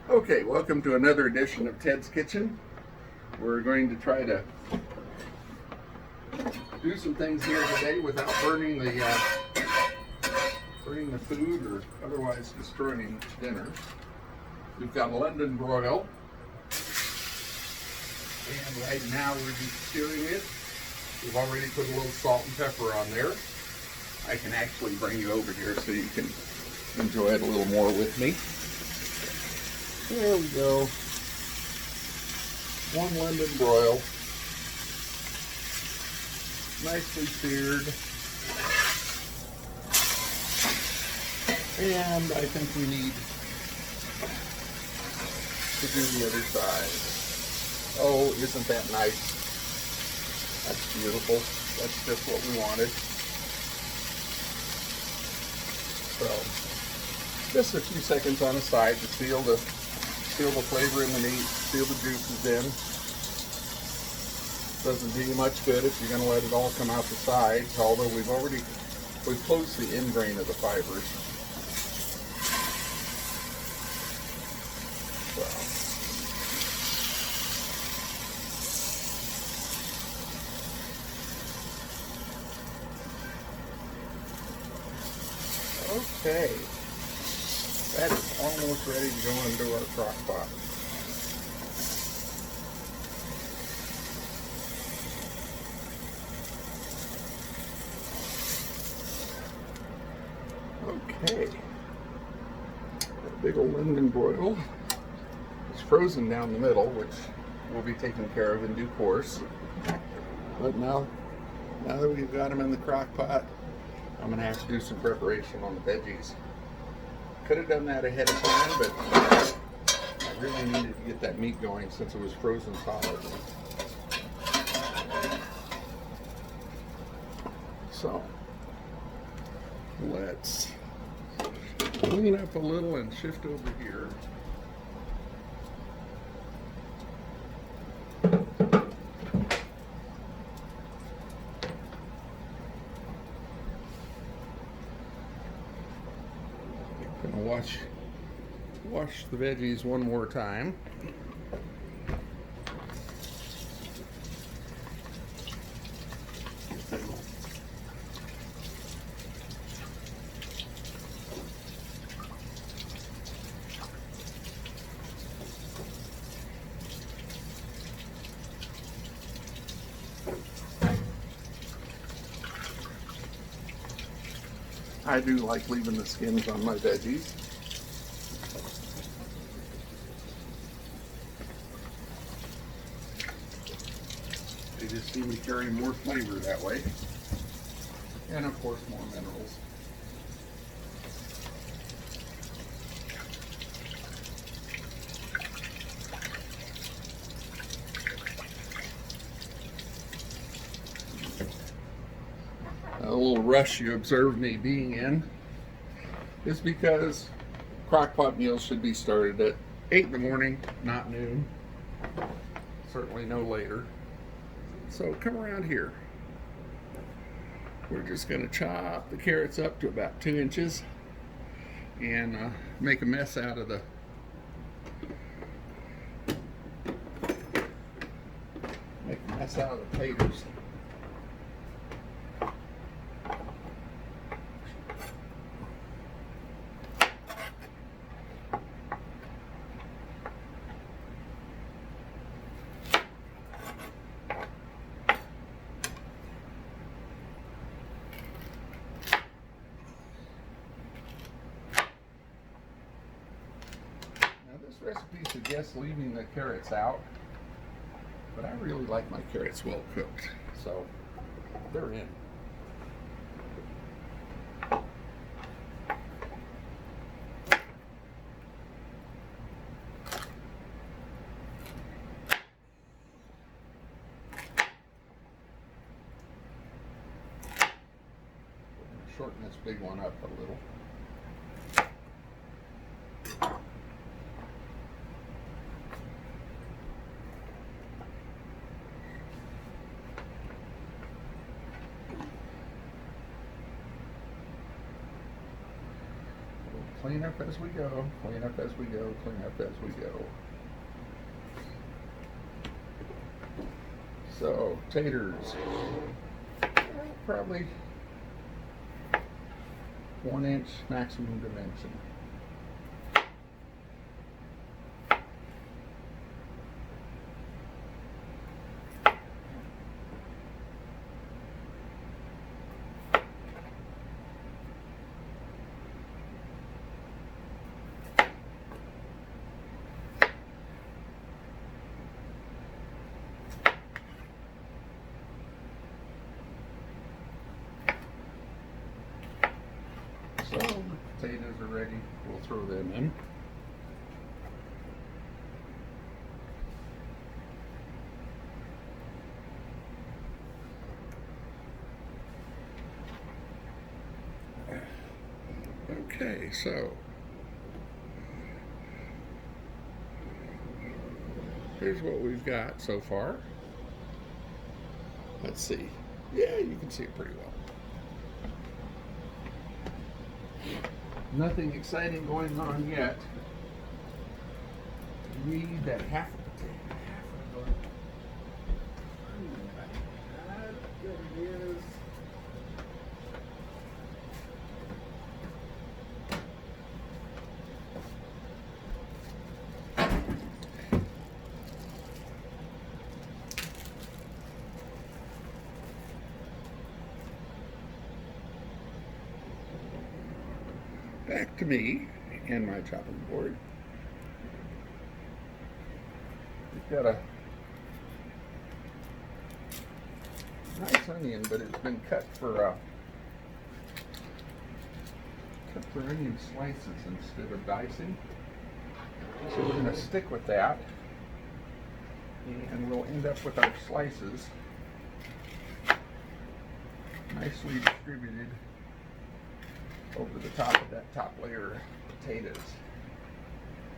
Okay, welcome to another edition of Ted's Kitchen. We're going to try to do some things here today without burning the food or otherwise destroying dinner. We've got a London broil, and right now we're just searing it. We've already put a little salt and pepper on there. I can actually bring you over here so you can enjoy it a little more with me. There we go. One London broil, nicely seared. And I think we need to do the other side. Oh, isn't that nice? That's beautiful. That's just what we wanted. So, just a few seconds on the side to seal the flavor in the meat, seal the juices in. Doesn't do you much good if you're going to let it all come out the sides, although we've closed the end grain of the fibers. Okay, that is almost ready to go into our crock pot. Okay, that big old London broil is frozen down the middle, which will be taken care of in due course. But now that we've got them in the crock pot, I'm going to have to do some preparation on the veggies. Could have done that ahead of time, but I really needed to get that meat going since it was frozen solid. So, let's clean up a little and shift over here. Gonna wash the veggies one more time. I do like leaving the skins on my veggies. They just seem to carry more flavor that way. And of course more minerals. A little rush you observed me being in is because crockpot meals should be started at 8 in the morning, not noon. Certainly no later. So come around here. We're just going to chop the carrots up to about 2 inches and make a mess out of the taters. This recipe suggests leaving the carrots out, but I really like my carrots well cooked, so they're in. Shorten this big one up a little. clean up as we go, clean up as we go, clean up as we go. So, taters, probably 1 inch maximum dimension. So, the potatoes are ready. We'll throw them in. Okay, so here's what we've got so far. Let's see. Yeah, you can see it pretty well. Nothing exciting going on yet. We need that half a potato. There it is. Back to me and my chopping board. We've got a nice onion, but it's been cut for onion slices instead of dicing. So we're going to stick with that, and we'll end up with our slices nicely distributed over the top of that top layer of potatoes.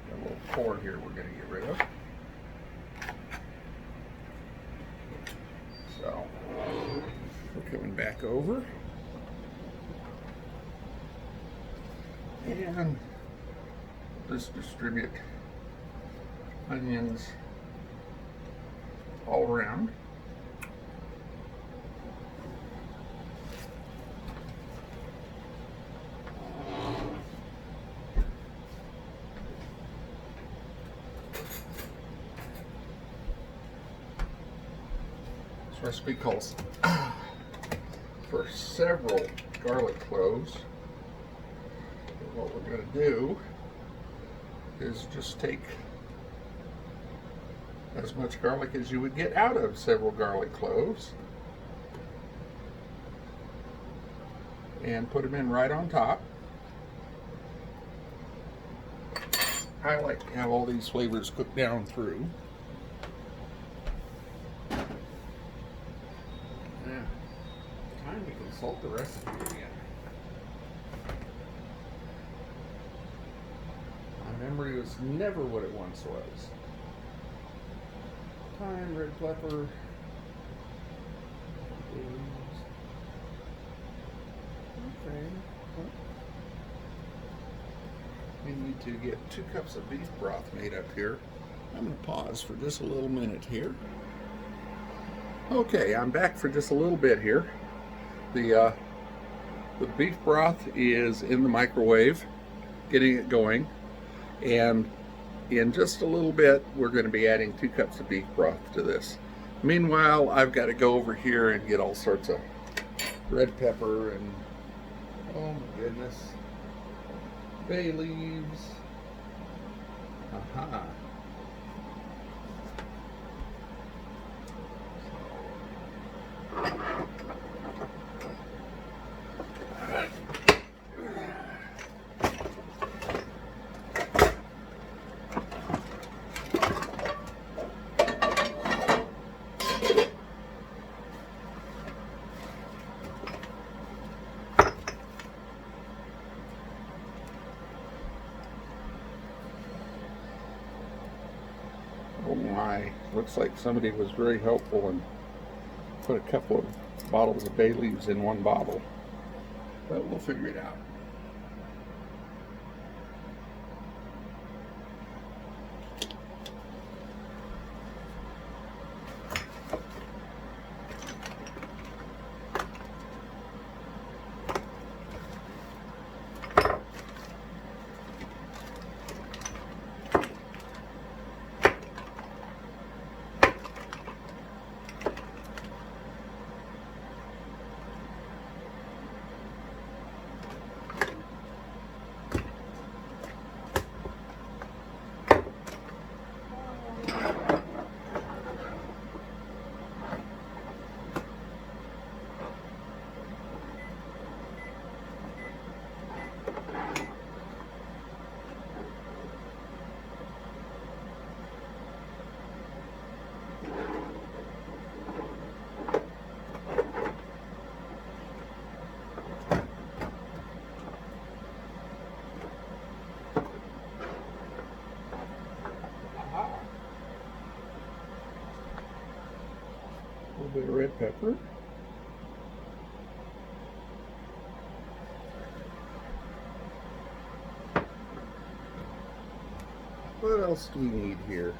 Got a little core here we're going to get rid of. So we're coming back over and just distribute onions all around. Recipe calls for several garlic cloves. And what we're going to do is just take as much garlic as you would get out of several garlic cloves and put them in right on top. I like to have all these flavors cooked down through. Time to consult the recipe again. My memory was never what it once was. Thyme, red pepper, okay. We need to get 2 cups of beef broth made up here. I'm going to pause for just a little minute here. Okay, I'm back for just a little bit here. The beef broth is in the microwave, getting it going, and in just a little bit we're going to be adding 2 cups of beef broth to this. Meanwhile, I've got to go over here and get all sorts of red pepper and, oh my goodness, bay leaves. Aha. Oh my, looks like somebody was very helpful and put a couple of bottles of bay leaves in one bottle. But we'll figure it out. bit of red pepper. What else do we need here?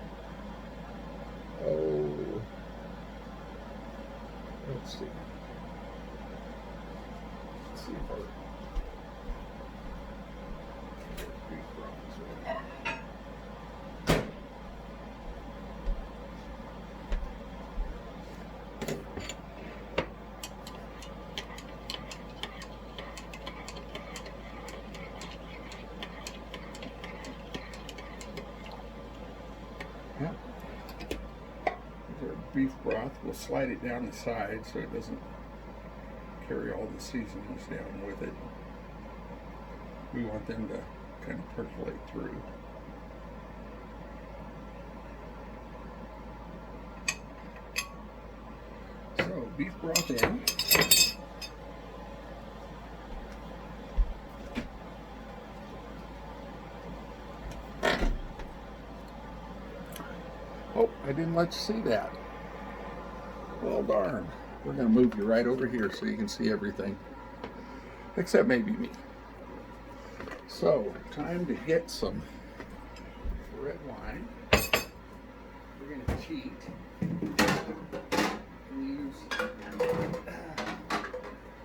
Oh, let's see. Let's see if our beef broth is ready. Yep. There's our beef broth. We'll slide it down the side so it doesn't carry all the seasonings down with it. We want them to kind of percolate through. So, beef broth in. Oh, I didn't let you see that. Well, darn. We're going to move you right over here so you can see everything. Except maybe me. So, time to get some red wine. We're going to cheat and use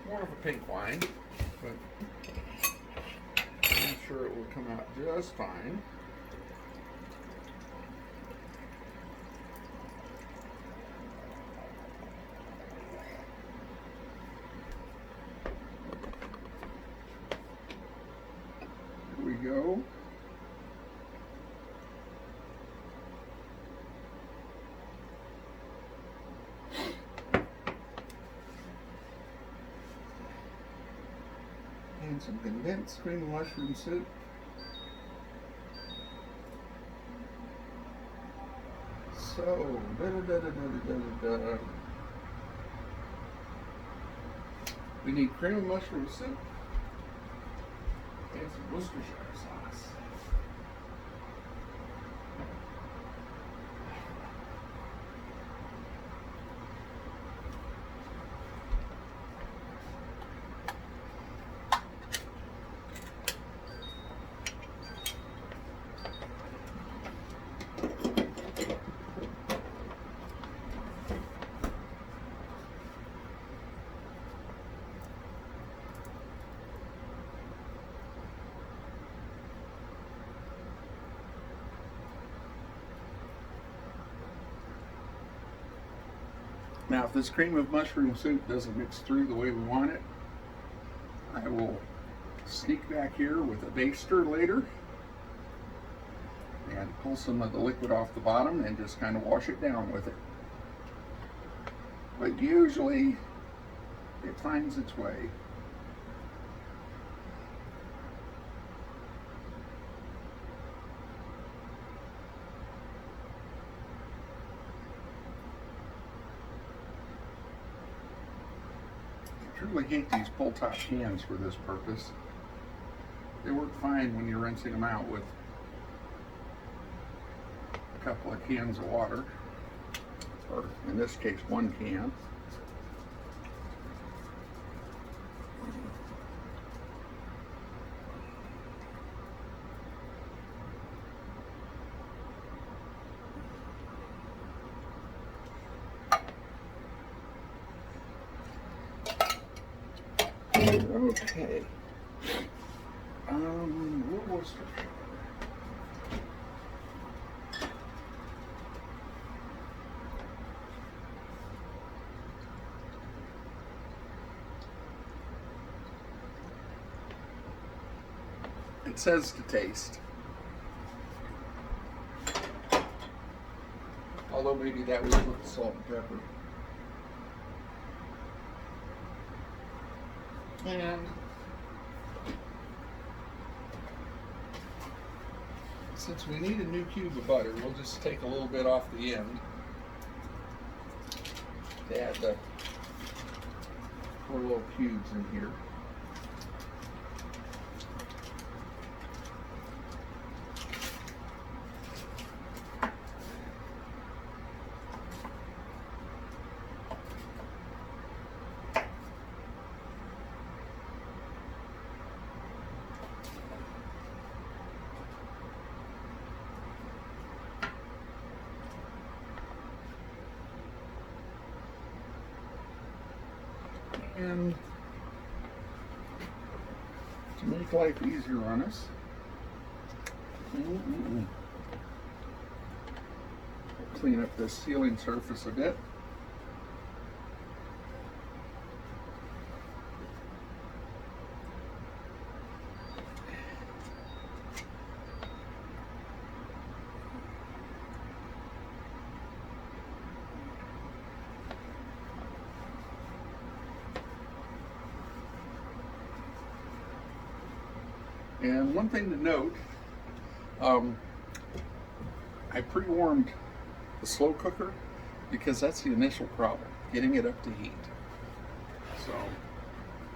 more of a pink wine, but I'm sure it will come out just fine. Here we go. And some condensed cream of mushroom soup. So, we need cream of mushroom soup and some Worcestershire sauce. Now, if this cream of mushroom soup doesn't mix through the way we want it, I will sneak back here with a baster later and pull some of the liquid off the bottom and just kind of wash it down with it. But usually it finds its way. I truly hate these pull-top cans for this purpose. They work fine when you're rinsing them out with a couple of cans of water, or in this case, one can. Okay. Worcestershire. It says to taste. Although maybe that was with the salt and pepper. And since we need a new cube of butter, we'll just take a little bit off the end to add the 4 little cubes in here. And to make life easier on us, clean up this sealing surface a bit. And one thing to note, I pre-warmed the slow cooker because that's the initial problem, getting it up to heat. So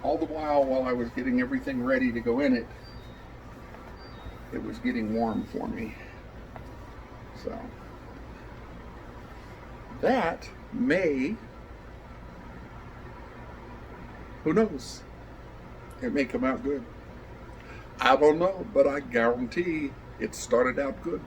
all the while I was getting everything ready to go in it, it was getting warm for me. So that may, who knows, it may come out good. I don't know, but I guarantee it started out good.